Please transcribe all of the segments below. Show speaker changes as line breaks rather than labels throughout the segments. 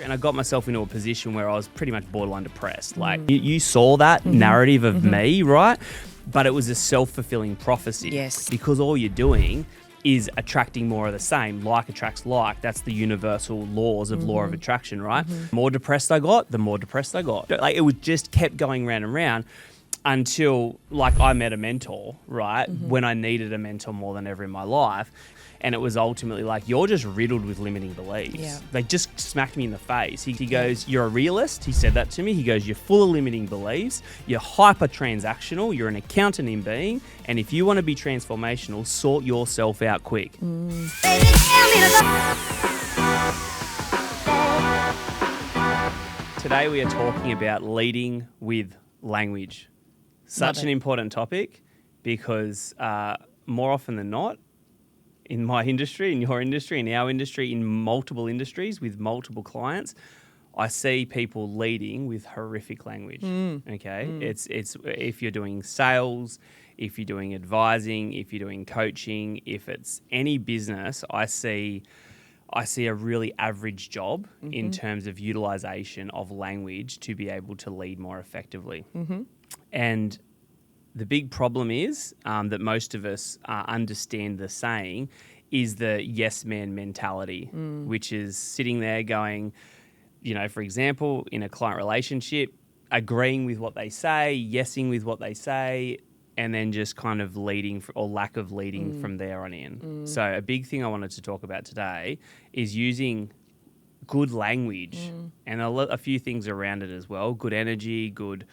And I got myself into a position where I was pretty much borderline depressed. Like you saw that narrative of me, right? But it was a self-fulfilling prophecy.
Yes.
Because all you're doing is attracting more of the same. Like attracts like. That's the universal laws of law of attraction, right? The more depressed I got, the more depressed I got. Like it was just kept going round and round until like I met a mentor, right? When I needed a mentor more than ever in my life. And it was ultimately like, you're just riddled with limiting beliefs.
Yeah.
They just smacked me in the face. He goes, you're a realist. He said that to me. He goes, you're full of limiting beliefs. You're hyper transactional. You're an accountant in being. And if you want to be transformational, sort yourself out quick. Today we are talking about leading with language. Such an important topic because more often than not, in my industry, in your industry, in our industry, in multiple industries with multiple clients, I see people leading with horrific language. Okay, it's if you're doing sales, if you're doing advising, if you're doing coaching, if it's any business, I see a really average job in terms of utilization of language to be able to lead more effectively. And the big problem is that most of us understand the saying is the yes man mentality, which is sitting there going, for example, in a client relationship, agreeing with what they say, yesing with what they say, and then just kind of leading or lack of leading from there on in. So a big thing I wanted to talk about today is using good language and a few things around it as well. Good energy, good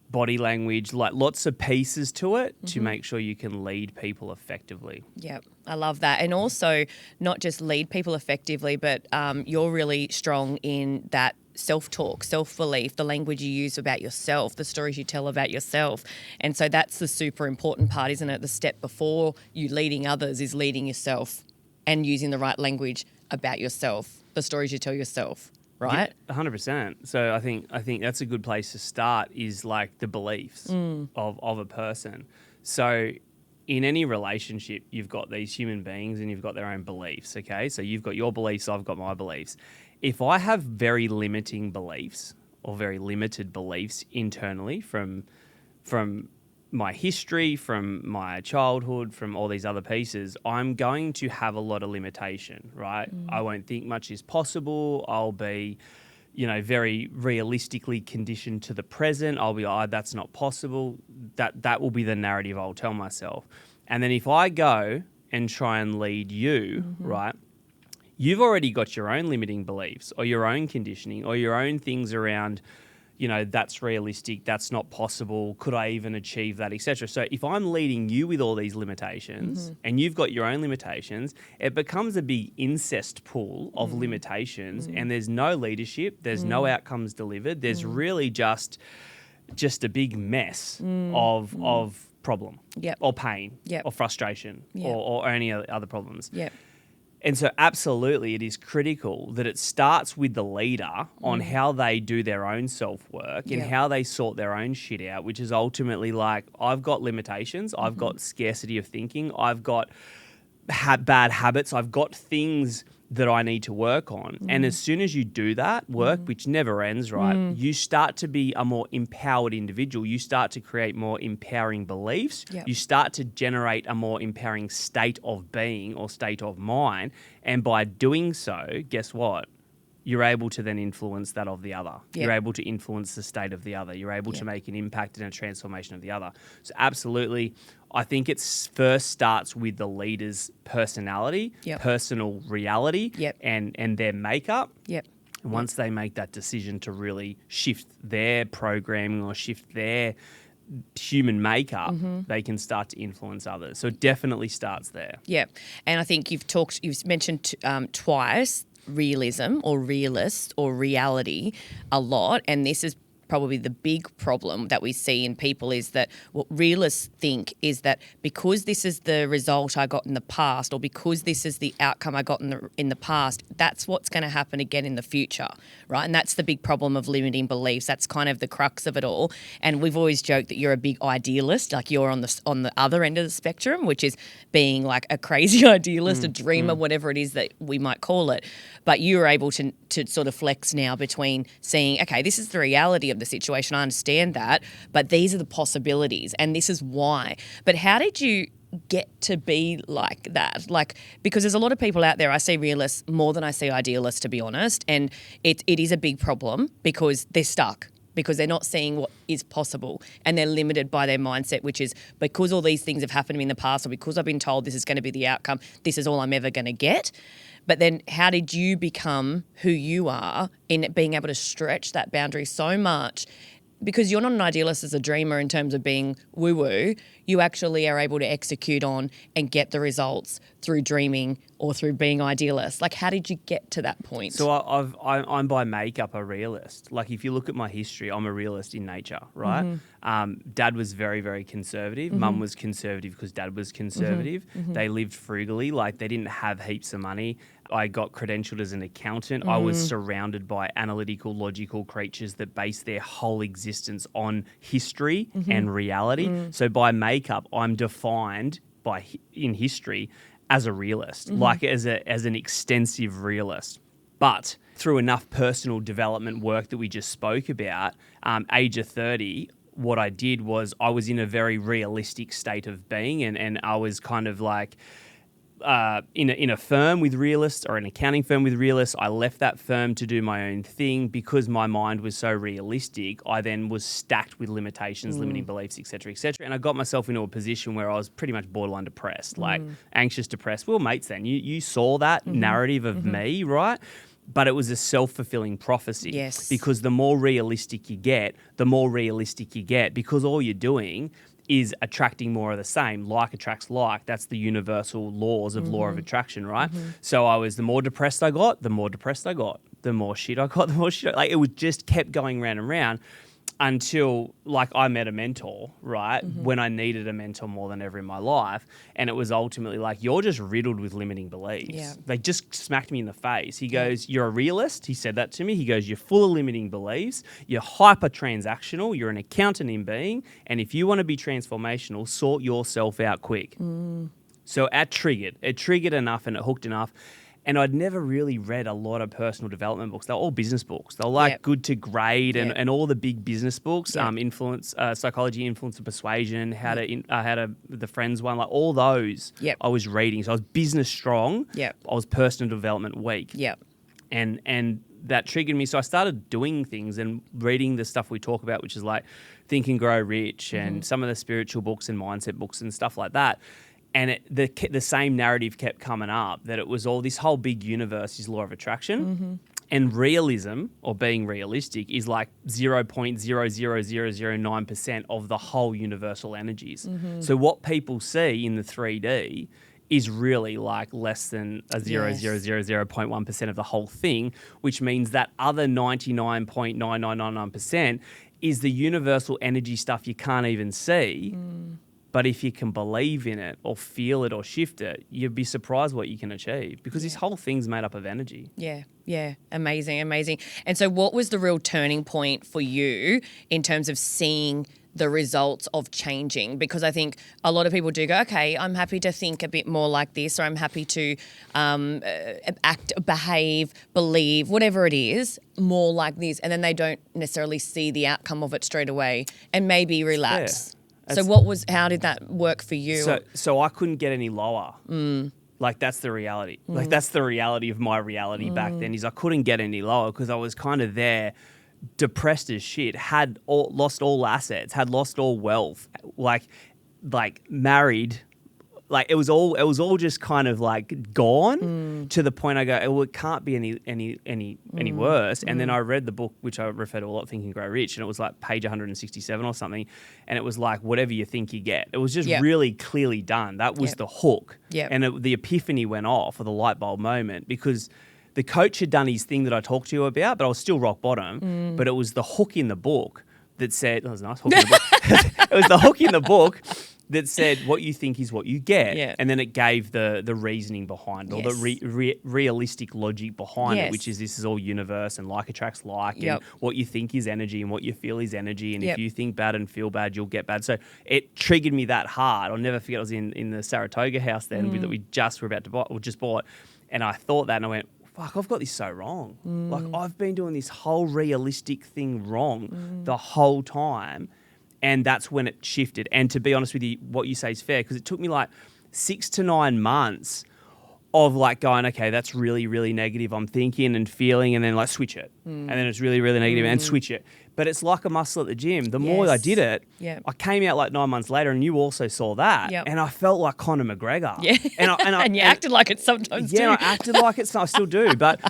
body language, like lots of pieces to it to make sure you can lead people effectively.
Yep, I love that. And also not just lead people effectively, but you're really strong in that self-talk, self-belief, the language you use about yourself, the stories you tell about yourself. And so that's the super important part, isn't it? The step before you leading others is leading yourself and using the right language about yourself, the stories you tell yourself. Right?
Yeah, 100%. So I think that's a good place to start is like the beliefs of a person. So in any relationship, you've got these human beings and you've got their own beliefs, okay? So you've got your beliefs, I've got my beliefs. If I have very limiting beliefs or very limited beliefs internally from my history, from my childhood, from all these other pieces, I'm going to have a lot of limitation, right? I won't think much is possible. I'll be, very realistically conditioned to the present. I'll be, that's not possible. That will be the narrative I'll tell myself. And then if I go and try and lead you, right, you've already got your own limiting beliefs or your own conditioning or your own things around, that's realistic, that's not possible, could I even achieve that, etc. So if I'm leading you with all these limitations and you've got your own limitations, it becomes a big incest pool of limitations and there's no leadership, there's no outcomes delivered, there's really just a big mess of problem or pain or frustration or any other problems. And so absolutely it is critical that it starts with the leader on how they do their own self-work and how they sort their own shit out, which is ultimately like, I've got limitations, I've got scarcity of thinking, I've got bad habits, I've got things that I need to work on. And as soon as you do that work, which never ends, right, you start to be a more empowered individual. You start to create more empowering beliefs. You start to generate a more empowering state of being or state of mind. And by doing so, guess what? You're able to then influence that of the other. You're able to influence the state of the other. You're able to make an impact and a transformation of the other. So absolutely, I think it first starts with the leader's personality, personal reality, and their makeup. And once they make that decision to really shift their programming or shift their human makeup, they can start to influence others. So it definitely starts there.
And I think you've mentioned twice realism or realist or reality a lot, and this is probably the big problem that we see in people is that what realists think is that because this is the result I got in the past, or because this is the outcome I got in the past, that's what's going to happen again in the future, right? And that's the big problem of limiting beliefs. That's kind of the crux of it all. And we've always joked that you're a big idealist, like you're on the other end of the spectrum, which is being like a crazy idealist, a dreamer, whatever it is that we might call it. But you're able to sort of flex now between seeing, okay, this is the reality of the situation. I understand that, but these are the possibilities and this is why. But how did you get to be like that? Like, because there's a lot of people out there, I see realists more than I see idealists, to be honest. And it is a big problem because they're stuck, because they're not seeing what is possible and they're limited by their mindset, which is because all these things have happened to me in the past, or because I've been told this is going to be the outcome, this is all I'm ever going to get. But then how did you become who you are in being able to stretch that boundary so much? Because you're not an idealist as a dreamer in terms of being woo-woo. You actually are able to execute on and get the results through dreaming or through being idealist. Like, how did you get to that point?
So I'm by makeup a realist. Like, if you look at my history, I'm a realist in nature, right? Dad was very, very conservative. Mum was conservative because Dad was conservative. They lived frugally. Like, they didn't have heaps of money. I got credentialed as an accountant. I was surrounded by analytical, logical creatures that base their whole existence on history and reality. So by makeup, I'm defined in history as a realist, like as an extensive realist. But through enough personal development work that we just spoke about, age of 30, what I did was I was in a very realistic state of being, and I was kind of like in a firm with realists, or an accounting firm with realists. I left that firm to do my own thing because my mind was so realistic. I then was stacked with limitations, limiting beliefs, etc., etc. And I got myself into a position where I was pretty much borderline depressed, like anxious, depressed. We were mates then. You saw that narrative of me, right? But it was a self-fulfilling prophecy.
Yes.
Because the more realistic you get, because all you're doing is attracting more of the same. Like attracts like. That's the universal laws of law of attraction, right? So the more depressed I got, the more depressed I got. The more shit I got, the more shit like it would just kept going round and round until like I met a mentor, right? When I needed a mentor more than ever in my life. And it was ultimately like, you're just riddled with limiting beliefs.
Yeah.
They just smacked me in the face. He goes, you're a realist. He said that to me. He goes, you're full of limiting beliefs. You're hyper transactional. You're an accountant in being. And if you want to be transformational, sort yourself out quick. So it triggered enough and it hooked enough. And I'd never really read a lot of personal development books. They're all business books. They're like Good to Great and all the big business books, influence, psychology, influence and persuasion, how to the Friends one, like all those I was reading. So I was business strong. I was personal development weak. And that triggered me. So I started doing things and reading the stuff we talk about, which is like Think and Grow Rich and some of the spiritual books and mindset books and stuff like that. And the same narrative kept coming up, that it was all this whole big universe is law of attraction. And realism, or being realistic, is like 0.00009% of the whole universal energies. So what people see in the 3D is really like less than a 0.1% of the whole thing, which means that other 99.9999% is the universal energy stuff you can't even see. But if you can believe in it or feel it or shift it, you'd be surprised what you can achieve, because this whole thing's made up of energy.
Yeah. Amazing. And so what was the real turning point for you in terms of seeing the results of changing? Because I think a lot of people do go, okay, I'm happy to think a bit more like this, or I'm happy to act, behave, believe, whatever it is, more like this. And then they don't necessarily see the outcome of it straight away and maybe relapse. So how did that work for you?
So I couldn't get any lower. Like, that's the reality. Like, that's the reality of my reality back then, is I couldn't get any lower because I was kind of there, depressed as shit, lost all assets, had lost all wealth, like married. Like, it was all just kind of like gone to the point I go, well, it can't be any worse. And then I read the book, which I refer to a lot, Think and Grow Rich, and it was like page 167 or something. And it was like, whatever you think you get. It was just really clearly done. That was the hook. And the epiphany went off, or the light bulb moment, because the coach had done his thing that I talked to you about, but I was still rock bottom. But it was the hook in the book that said, that was a nice hook in the book. It was the hook in the book that said what you think is what you get.
Yeah.
And then it gave the reasoning behind, or
Yes.
the realistic logic behind
Yes.
it, which is this is all universe and like attracts like,
Yep.
and what you think is energy and what you feel is energy. And
Yep.
if you think bad and feel bad, you'll get bad. So it triggered me that hard. I'll never forget, I was in the Saratoga house then that we just were about to buy, or just bought. And I thought that and I went, fuck, I've got this so wrong. Like, I've been doing this whole realistic thing wrong the whole time. And that's when it shifted. And to be honest with you, what you say is fair, because it took me like 6 to 9 months of like going, okay, that's really, really negative. I'm thinking and feeling, and then like switch it. And then it's really, really negative and switch it. But it's like a muscle at the gym. The more I did it,
Yep.
I came out like 9 months later, and you also saw that.
Yep.
And I felt like Conor McGregor.
Yeah.
And
you acted like it sometimes too.
I acted like it. So I still do. But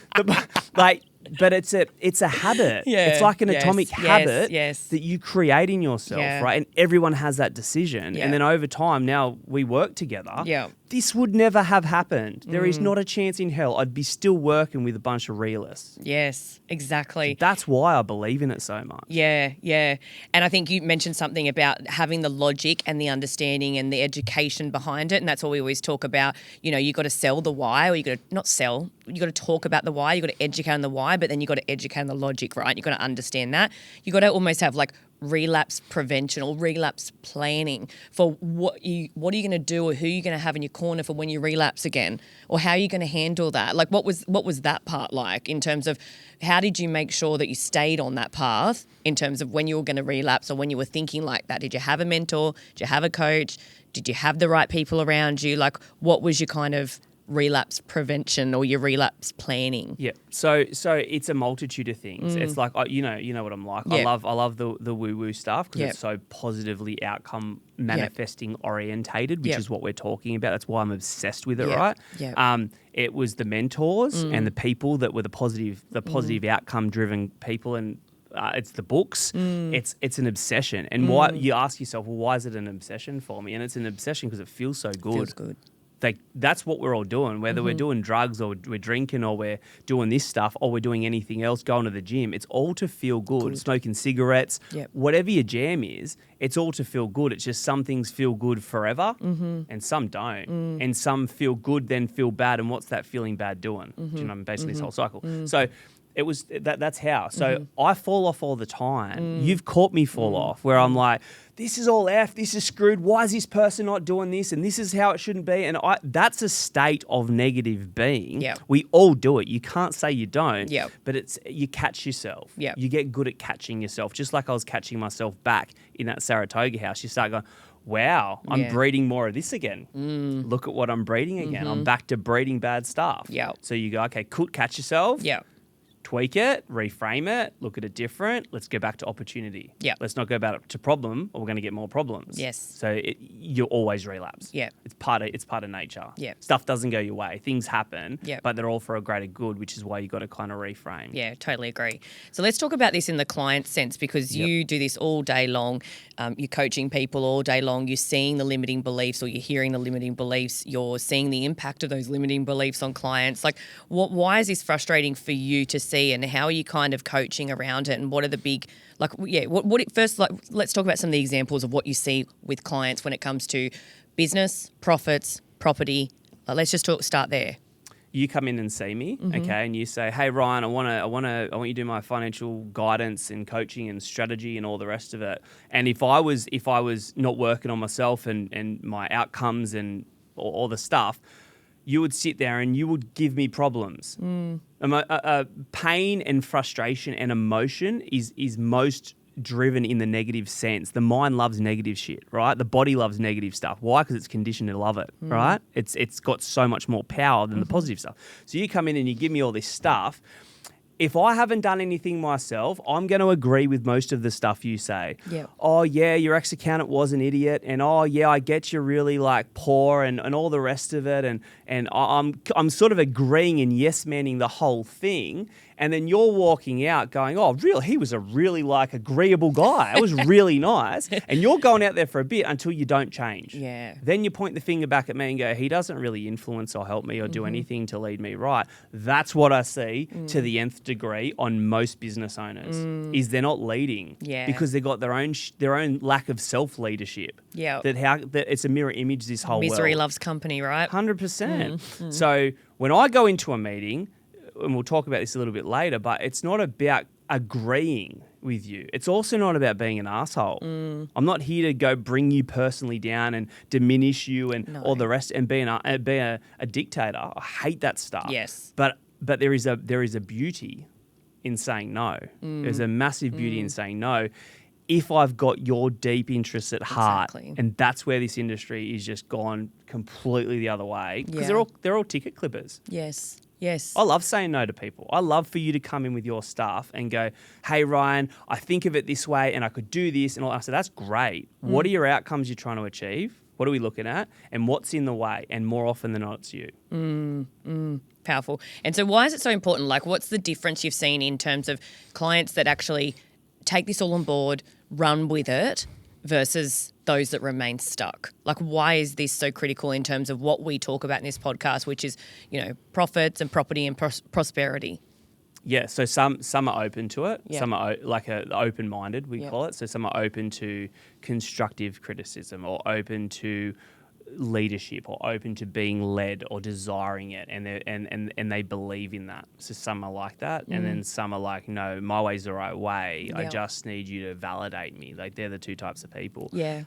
it's a habit.
Yeah.
It's like an
Yes.
atomic
Yes.
habit
Yes.
that you create in yourself,
Yeah.
right? And everyone has that decision.
Yeah.
And then over time, now we work together.
Yeah.
This would never have happened. There is not a chance in hell. I'd be still working with a bunch of realists.
Yes, exactly.
That's why I believe in it so much.
Yeah, yeah. And I think you mentioned something about having the logic and the understanding and the education behind it. And that's what we always talk about. You know, you got to sell the why, or you got to not sell, you got to talk about the why, you got to educate on the why, but then you got to educate on the logic, right? You got to understand that. You got to almost have like relapse prevention or relapse planning for what are you going to do, or who you're going to have in your corner for when you relapse again, or how are you going to handle that? Like what was that part like in terms of how did you make sure that you stayed on that path in terms of when you were going to relapse, or when you were thinking like that? Did you have a mentor? Did you have a coach? Did you have the right people around you? Like what was your kind of relapse prevention or your relapse planning?
Yeah. So it's a multitude of things. It's like, you know what I'm like.
Yeah.
I love the woo-woo stuff because
Yeah.
it's so positively outcome manifesting orientated, which
Yeah.
is what we're talking about. That's why I'm obsessed with it,
Yeah.
right?
Yeah.
It was the mentors and the people that were the positive outcome driven people, and it's the books. It's an obsession. And why you ask yourself, well, why is it an obsession for me? And it's an obsession because it feels so good.
Feels good.
Like that's what we're all doing, whether we're doing drugs or we're drinking or we're doing this stuff or we're doing anything else, going to the gym. It's all to feel good. Smoking cigarettes,
Yep.
whatever your jam is, it's all to feel good. It's just some things feel good forever and some don't. And some feel good, then feel bad. And what's that feeling bad doing? Do you know, basically this whole cycle. So it was that's how. So I fall off all the time. You've caught me fall off where I'm like, this is all F, this is screwed. Why is this person not doing this? And this is how it shouldn't be. And that's a state of negative being.
Yep.
We all do it. You can't say you don't.
Yep.
But you catch yourself.
Yep.
You get good at catching yourself. Just like I was catching myself back in that Saratoga house. You start going, wow, I'm
Yeah.
breeding more of this again. Look at what I'm breeding again. I'm back to breeding bad stuff.
Yep.
So you go, okay, cool, catch yourself.
Yeah.
Tweak it, reframe it, look at it different. Let's go back to opportunity.
Yep.
Let's not go back to problem, or we're going to get more problems.
Yes.
So you always relapse.
Yep.
It's part of nature.
Yep.
Stuff doesn't go your way. Things happen.
Yep.
But they're all for a greater good, which is why you got to kind of reframe.
Yeah, totally agree. So let's talk about this in the client sense, because you do this all day long. You're coaching people all day long. You're seeing the limiting beliefs, or you're hearing the limiting beliefs. You're seeing the impact of those limiting beliefs on clients. Like, why is this frustrating for you to see, and how are you kind of coaching around it? And what are the big, first, let's talk about some of the examples of what you see with clients when it comes to business, profits, property. Let's just start there.
You come in and see me, okay, and you say, "Hey Ryan, I want you to do my financial guidance and coaching and strategy and all the rest of it." And if I was not working on myself and my outcomes and all the stuff, you would sit there and you would give me problems. Pain and frustration and emotion is most driven in the negative sense. The mind loves negative shit, right? The body loves negative stuff. Why? Because it's conditioned to love it, right? It's got so much more power than the positive stuff. So you come in and you give me all this stuff. If I haven't done anything myself, I'm going to agree with most of the stuff you say.
Yeah.
Oh, yeah, your ex-accountant was an idiot. And, oh, yeah, I get you're really, like, poor and all the rest of it. And I'm sort of agreeing and yes-manning the whole thing. And then you're walking out going, oh, really? He was a really like agreeable guy. It was really nice. And you're going out there for a bit until you don't change.
Yeah.
Then you point the finger back at me and go, he doesn't really influence or help me or do anything to lead me right. That's what I see to the nth degree on most business owners is they're not leading because they've got their own lack of self-leadership.
Yeah.
That it's a mirror image, this whole
Misery
world.
loves company, right?
100%. So when I go into a meeting, and we'll talk about this a little bit later, but it's not about agreeing with you. It's also not about being an asshole. I'm not here to go bring you personally down and diminish you and all the rest and be a dictator. I hate that stuff.
Yes.
But there is a beauty in saying no. There's a massive beauty in saying no if I've got your deep interests at heart.
Exactly.
And that's where this industry is just gone completely the other way because
Yeah.
they're all ticket clippers.
Yes. Yes.
I love saying no to people. I love for you to come in with your stuff and go, hey, Ryan, I think of it this way and I could do this. And all. I said, that's great. What are your outcomes you're trying to achieve? What are we looking at? And what's in the way? And more often than not, it's you.
Powerful. And so why is it so important? Like, what's the difference you've seen in terms of clients that actually take this all on board, run with it, versus those that remain stuck? Like, why is this so critical in terms of what we talk about in this podcast, which is, profits and property and prosperity?
Yeah, so some are open to it.
Yeah.
Some are open-minded, we call it. So some are open to constructive criticism or open to leadership or open to being led or desiring it, and they believe in that. So some are like that, and then some are like, no, my way's the right way. I just need you to validate me. Like, they're the two types of people.
Yeah.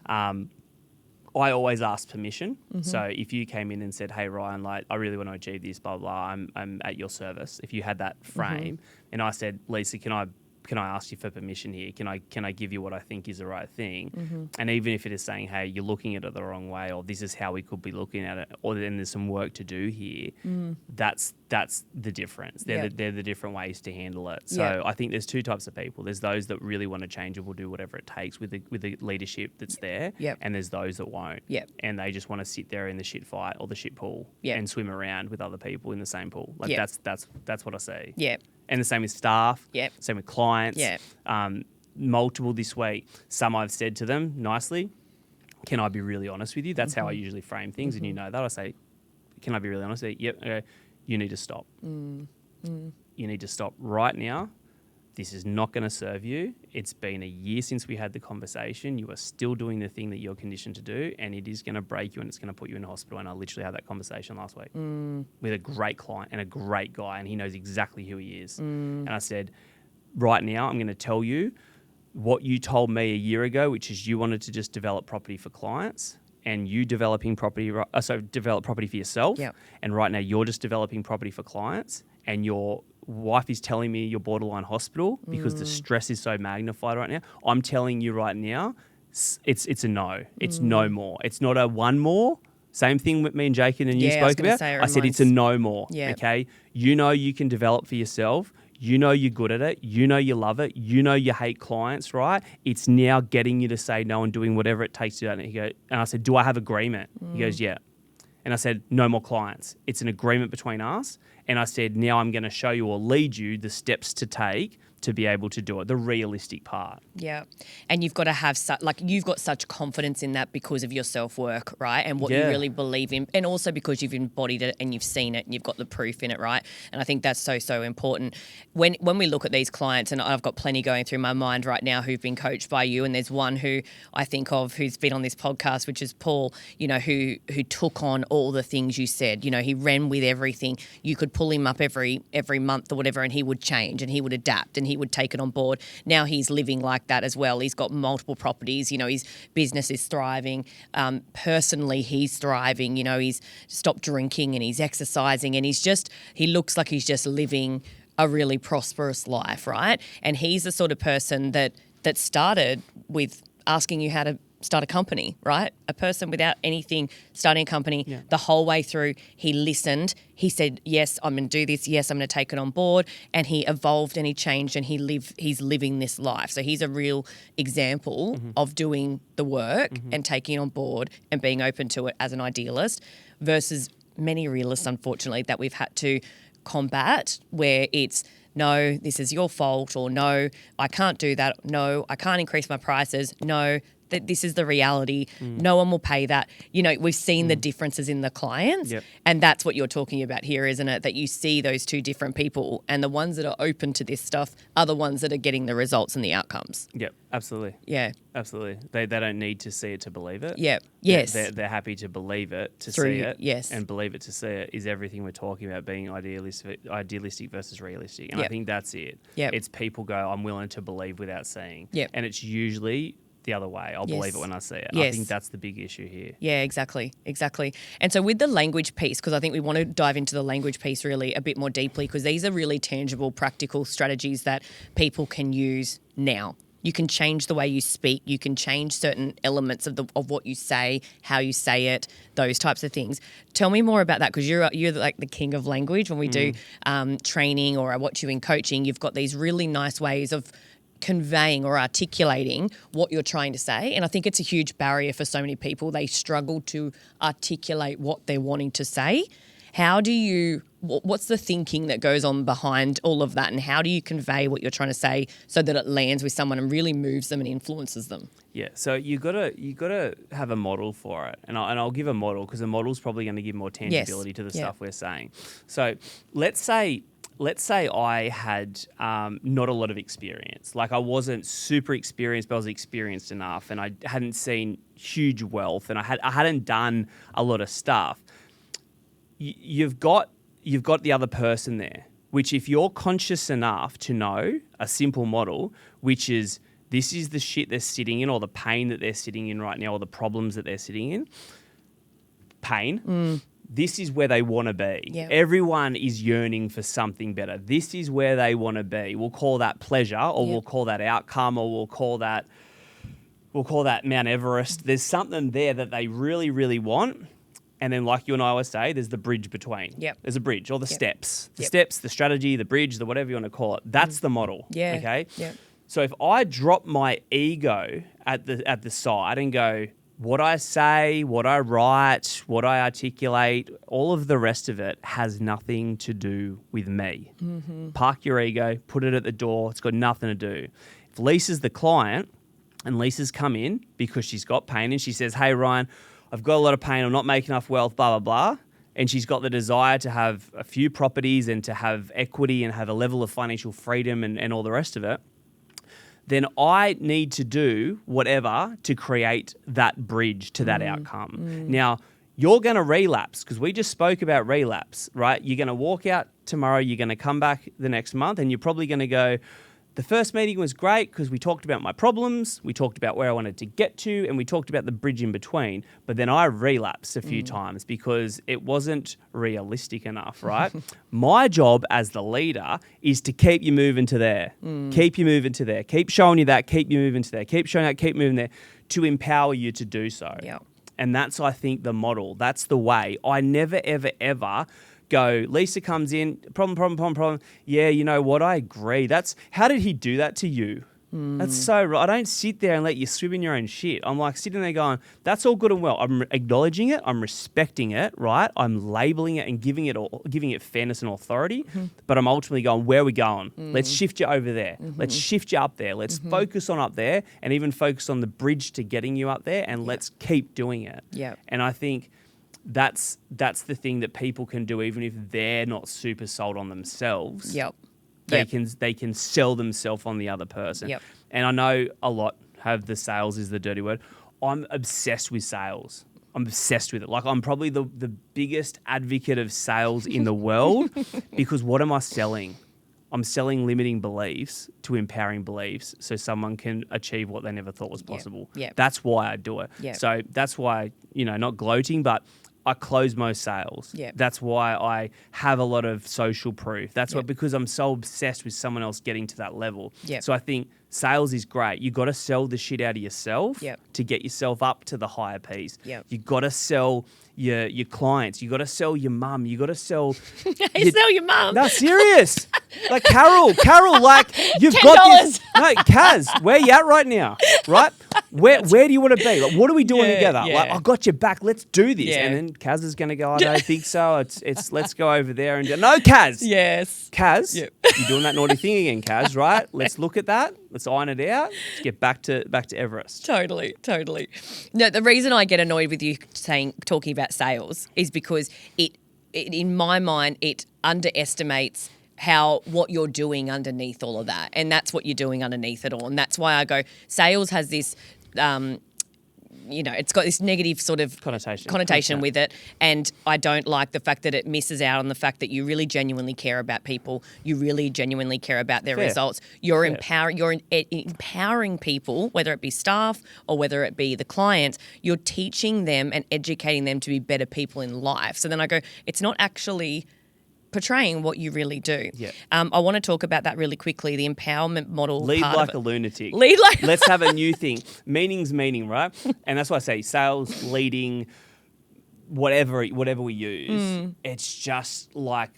I always ask permission. So if you came in and said, hey, Ryan, like, I really want to achieve this, blah, blah, I'm at your service. If you had that frame and I said, Lisa, can I ask you for permission here? Can I give you what I think is the right thing? And even if it is saying, hey, you're looking at it the wrong way, or this is how we could be looking at it, or then there's some work to do here, that's the difference. They're the different ways to handle it. So I think there's two types of people. There's those that really want to change and will do whatever it takes with the leadership that's there, and there's those that won't. And they just want to sit there in the shit fight or the shit pool and swim around with other people in the same pool. Like that's what I see. And the same with staff, same with clients, multiple this week. Some I've said to them nicely, can I be really honest with you? That's how I usually frame things, and you know that. I say, can I be really honest with you? Yep, okay. You need to stop. You need to stop right now. This is not going to serve you. It's been a year since we had the conversation. You are still doing the thing that you're conditioned to do, and it is going to break you and it's going to put you in hospital. And I literally had that conversation last week with a great client and a great guy, and he knows exactly who he is. And I said, right now, I'm going to tell you what you told me a year ago, which is you wanted to just develop property for clients, and you develop property for yourself. And right now, you're just developing property for clients, and your wife is telling me you're borderline hospital because the stress is so magnified right now. I'm telling you right now, it's a no. It's no more. It's not a one more. Same thing with me and Jacob and you spoke about. I said it's a no more. Okay, you know you can develop for yourself. You know you're good at it. You know you love it. You know you hate clients, right? It's now getting you to say no and doing whatever it takes to do that. And I said, do I have agreement? He goes, yeah. And I said, no more clients. It's an agreement between us. And I said, now I'm going to show you or lead you the steps to take to be able to do it, the realistic part.
Yeah. And you've got to have you've got such confidence in that because of your self-work, right? And what you really believe in, and also because you've embodied it and you've seen it and you've got the proof in it, right? And I think that's so, so important. When we look at these clients, and I've got plenty going through my mind right now who've been coached by you, and there's one who I think of who's been on this podcast, which is Paul, who took on all the things you said. He ran with everything. You could pull him up every month or whatever, and he would change and he would adapt and he would take it on board. Now he's living like that as well. He's got multiple properties. His business is thriving. Personally, he's thriving. He's stopped drinking and he's exercising, and he looks like he's just living a really prosperous life, right? And he's the sort of person that started with asking you how to start a company, right? A person without anything starting a company, the whole way through, he listened. He said, yes, I'm going to do this. Yes, I'm going to take it on board. And he evolved and he changed and he's living this life. So he's a real example of doing the work and taking it on board and being open to it as an idealist versus many realists, unfortunately, that we've had to combat, where it's no, this is your fault, or no, I can't do that. No, I can't increase my prices. No, that this is the reality. No one will pay that. You know, we've seen the differences in the clients,
Yep.
and that's what you're talking about here, isn't it? That you see those two different people, and the ones that are open to this stuff are the ones that are getting the results and the outcomes.
Yep, absolutely.
Yeah.
Absolutely. They don't need to see it to believe it.
Yeah. Yes.
They're happy to believe it to
Through-
see it.
yes.
And believe it to see it is everything we're talking about being idealistic versus realistic. And I
Yep.
think that's it.
Yep.
It's people go, I'm willing to believe without seeing.
Yep.
And it's usually the other way. I'll believe it
Yes.
when I see it.
Yes.
I think that's the big issue here.
Yeah, exactly. And so with the language piece, because I think we want to dive into the language piece really a bit more deeply, because these are really tangible, practical strategies that people can use now. You can change the way you speak. You can change certain elements of what you say, how you say it, those types of things. Tell me more about that, because you're like the king of language. When we do training, or I watch you in coaching, you've got these really nice ways of conveying or articulating what you're trying to say. And I think it's a huge barrier for so many people. They struggle to articulate what they're wanting to say. How do you, what's the thinking that goes on behind all of that, and how do you convey what you're trying to say so that it lands with someone and really moves them and influences them?
Yeah, so you gotta have a model for it, and I'll give a model, because a model's probably going to give more tangibility to the stuff we're saying. So let's say I had not a lot of experience. Like, I wasn't super experienced, but I was experienced enough, and I hadn't seen huge wealth, and I hadn't done a lot of stuff. You've got the other person there, which, if you're conscious enough to know a simple model, which is, this is the shit they're sitting in, or the pain that they're sitting in right now, or the problems that they're sitting in. Pain. This is where they want to be.
Yep.
Everyone is yearning for something better. This is where they want to be. We'll call that pleasure, or we'll call that outcome, or we'll call that Mount Everest. There's something there that they really, really want. And then, like you and I always say, there's the bridge between.
Yep.
There's a bridge, or the steps. The
Yep.
steps, the strategy, the bridge, the whatever you want to call it. That's the model.
Yeah.
Okay?
Yeah.
So if I drop my ego at the side and go, what I say, what I write, what I articulate, all of the rest of it has nothing to do with me. Park your ego, put it at the door. It's got nothing to do. If Lisa's the client, and Lisa's come in because she's got pain, and she says, hey, Ryan, I've got a lot of pain, I'm not making enough wealth, blah, blah, blah. And she's got the desire to have a few properties and to have equity and have a level of financial freedom and all the rest of it. Then I need to do whatever to create that bridge to that outcome. Now, you're going to relapse, because we just spoke about relapse, right? You're going to walk out tomorrow, you're going to come back the next month, and you're probably going to go, the first meeting was great because we talked about my problems, we talked about where I wanted to get to, and we talked about the bridge in between. But then I relapsed a few times because it wasn't realistic enough, right? My job as the leader is to keep you moving to there, keep you moving to there, keep showing you that, keep you moving to there, keep showing that, keep moving there, to empower you to do so.
Yeah.
And that's, I think, the model. That's the way. I never, ever, ever go, Lisa comes in, problem. Yeah, you know what? I agree. How did he do that to you? That's so right. I don't sit there and let you swim in your own shit. I'm like sitting there going, that's all good and well. I'm acknowledging it. I'm respecting it, right? I'm labeling it and giving it fairness and authority. But I'm ultimately going, where are we going? Let's shift you over there. Let's shift you up there. Let's focus on up there, and even focus on the bridge to getting you up there, and let's keep doing it.
Yeah.
And I think that's the thing that people can do, even if they're not super sold on themselves.
Yep.
They can sell themselves on the other person.
Yep.
And I know a lot have the sales is the dirty word. I'm obsessed with sales. I'm obsessed with it. Like, I'm probably the biggest advocate of sales in the world, because what am I selling? I'm selling limiting beliefs to empowering beliefs, so someone can achieve what they never thought was possible.
Yep.
That's why I do it.
Yep.
So that's why, not gloating, but I close most sales.
Yep.
That's why I have a lot of social proof. That's why,
Yep.
because I'm so obsessed with someone else getting to that level.
Yep.
So I think sales is great. You got to sell the shit out of yourself
Yep.
to get yourself up to the higher piece.
Yep.
You got to sell your clients. You got to sell your mum. You got to sell.
You sell your mum.
No, serious. Like Carol, like you've
$10.
got this. No, Kaz, where you at right now? Right? Where do you want to be? Like, what are we doing together?
yeah.
Like, I got your back. Let's do this.
Yeah.
And then Kaz is going to go, I don't think so. It's let's go over there and go, no, Kaz.
Yes.
Kaz,
Yep.
you're doing that naughty thing again, Kaz, right? Let's look at that. Let's iron it out. Let's get back to Everest.
Totally. No, the reason I get annoyed with you talking about sales is because it in my mind, it underestimates what you're doing underneath all of that. And that's what you're doing underneath it all. And that's why I go, sales has this, it's got this negative sort of connotation with it. And I don't like the fact that it misses out on the fact that you really genuinely care about people. You really genuinely care about their results. You're empowering people, whether it be staff or whether it be the clients. You're teaching them and educating them to be better people in life. So then I go, it's not actually portraying what you really do.
Yeah.
I want to talk about that really quickly, the empowerment model.
Lead
part
like
of
a
it.
lunatic.
Lead like
Let's have a new thing. Meaning's meaning, right? And that's why I say sales, leading, whatever we use, it's just like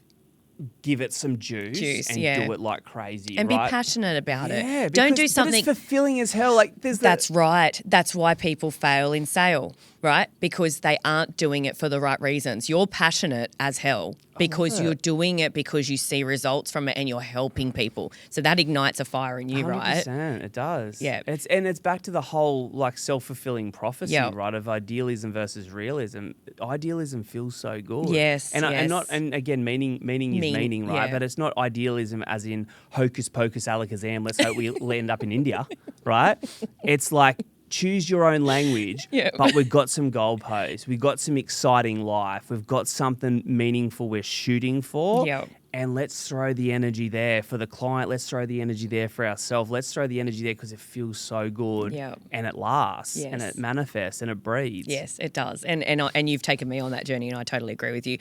give it some juice and do it like crazy,
and
right?
be passionate about it.
Yeah,
Don't do
but
something.
it's fulfilling as hell. Like
That's right. That's why people fail in sale, right? Because they aren't doing it for the right reasons. You're passionate as hell because you're doing it because you see results from it and you're helping people. So that ignites a fire in you,
100%,
right?
it does.
Yeah.
It's back to the whole like self-fulfilling prophecy,
Yeah.
right? Of idealism versus realism. Idealism feels so good.
Yes,
And
yes.
and again, meaning is meaning, right?
yeah.
But it's not idealism as in hocus pocus alakazam. Let's hope we end up in India, right? It's like choose your own language,
Yeah.
but we've got some goalposts. We've got some exciting life. We've got something meaningful we're shooting for.
Yep.
And let's throw the energy there for the client. Let's throw the energy there for ourselves. Let's throw the energy there because it feels so good.
Yep.
And it lasts and
Yes.
it manifests and it breathes.
Yes, it does. And you've taken me on that journey and I totally agree with you.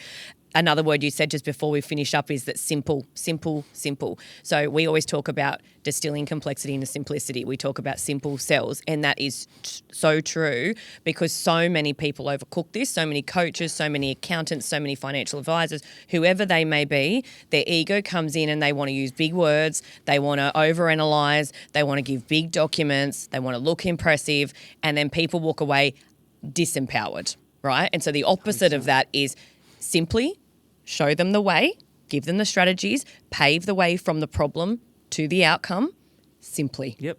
Another word you said just before we finish up is that simple. So we always talk about distilling complexity into simplicity. We talk about simple cells, and that is so true because so many people overcook this, so many coaches, so many accountants, so many financial advisors, whoever they may be, their ego comes in and they want to use big words, they want to overanalyze, they want to give big documents, they want to look impressive, and then people walk away disempowered, right? And so the opposite of that is simply show them the way, give them the strategies, pave the way from the problem to the outcome simply.
Yep.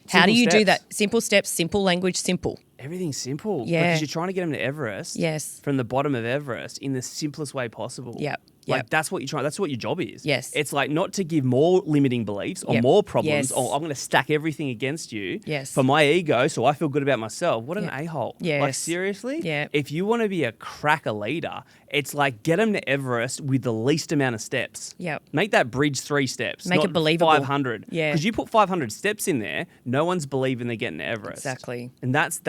How do
Simple
you do
steps.
that? Simple steps, simple language, simple.
Everything's simple.
Yeah.
Because you're trying to get them to Everest.
Yes.
From the bottom of Everest in the simplest way possible.
Yep.
Like
Yep.
that's what you're trying. That's what your job is.
Yes.
It's like not to give more limiting beliefs or
Yep.
more problems
Yes.
or I'm going to stack everything against you
Yes.
for my ego so I feel good about myself. What an
Yep.
a-hole.
Yes.
Like seriously?
Yeah.
If you want to be a cracker leader, it's like get them to Everest with the least amount of steps.
Yep.
Make that bridge 3 steps.
Make
not
it believable.
500.
Yeah.
Because you put 500 steps in there, no one's believing they're getting to Everest.
Exactly.
And that's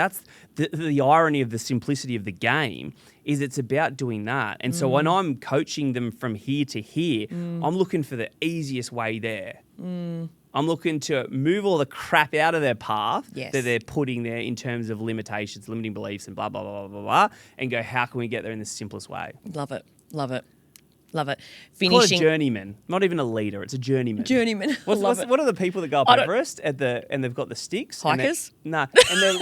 the irony of the simplicity of the game is it's about doing that. And so when I'm coaching them from here to here, I'm looking for the easiest way there. I'm looking to move all the crap out of their path
Yes.
that they're putting there in terms of limitations, limiting beliefs and blah, blah, blah, blah, blah, and go, how can we get there in the simplest way?
Love it. Love it. Love it.
Call it a
Finishing.
journeyman, not even a leader. It's a journeyman.
Journeyman.
What are the people that go up
I don't-
Everest and they've got the sticks?
Hikers?
And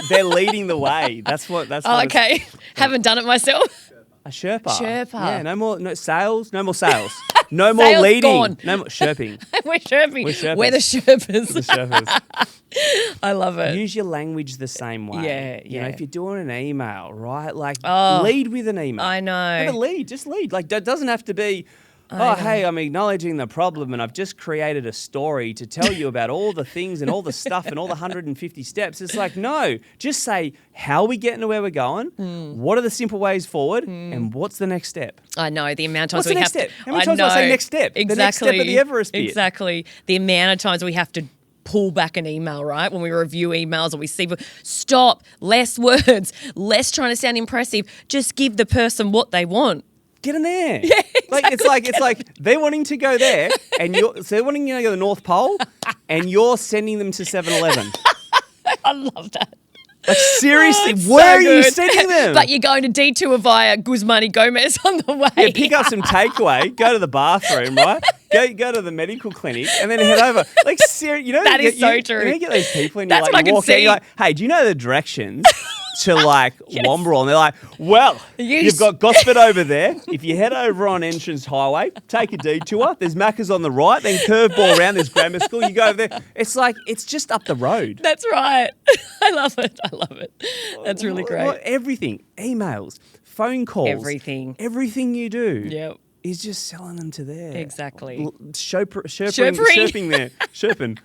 they're leading the way. That's
Oh,
what
okay. Haven't done it myself.
a Sherpa.
Sherpa.
Yeah, no more sales. No more sales. No more
Sales
leading.
gone.
No more Sherping.
We're Sherping.
We're Sherpas.
We're the Sherpas.
The Sherpas.
I love it.
Use your language the same way.
Yeah,
You know,
yeah.
if you're doing an email, right? Like
Oh,
lead with an email.
I know.
Have a lead. Just lead. Like it doesn't have to be. Oh, hey, I'm acknowledging the problem and I've just created a story to tell you about all the things and all the stuff and all the 150 steps. It's like, no, just say, how are we getting to where we're going? What are the simple ways forward? And what's the next step?
I know the amount of times
What's the
we
next
have
step?
to.
How many times do I say next step?
Exactly.
The next step of the Everest bit.
Exactly. The amount of times we have to pull back an email, right? When we review emails or we see, stop, less words, less trying to sound impressive. Just give the person what they want.
Get in there. Yeah, exactly. It's like they're wanting to go there and so they're wanting to go to the North Pole and you're sending them to 7-Eleven.
I love that.
Like seriously,
It's
where
so
are you
good.
sending them?
But you're going to detour via Guzmani Gomez on the way.
Yeah, pick up some takeaway, go to the bathroom, right? go to the medical clinic and then head over. Like, seriously, you know,
That is so true.
You know, you get those people and
That's
you're
what I
like,
can
walk out,
see.
you're like, hey, do you know the directions to like Womberall? And they're like, well, you've got Gosford over there. If you head over on Entrance Highway, take a detour. There's Macca's on the right, then curveball around. There's grammar school. You go over there. It's like, it's just up the road.
That's right. I love it. I love it. That's really great.
Everything, emails, phone calls, everything you do.
Yep.
Is just selling them to there.
Exactly.
Sherping there. Sherping.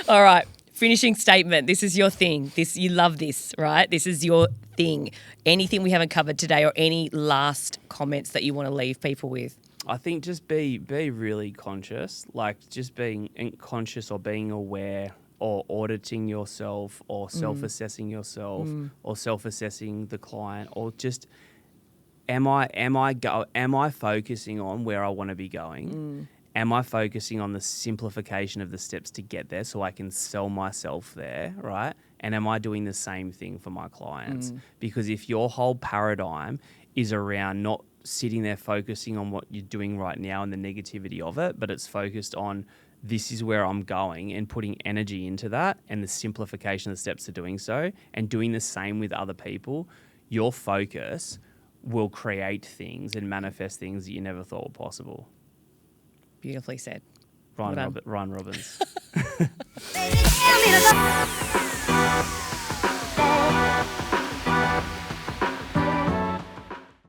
All right. Finishing statement. This is your thing. You love this, right? This is your thing. Anything we haven't covered today or any last comments that you want to leave people with?
I think just be really conscious, like just being conscious or being aware or auditing yourself or self-assessing yourself or self-assessing the client or just am I focusing on where I want to be going? Am I focusing on the simplification of the steps to get there so I can sell myself there, right? And am I doing the same thing for my clients? Because if your whole paradigm is around not sitting there focusing on what you're doing right now and the negativity of it, but it's focused on this is where I'm going and putting energy into that and the simplification of the steps to doing so and doing the same with other people, your focus will create things and manifest things that you never thought were possible.
Beautifully said.
Ryan Robbins.
Baby, tell me to go.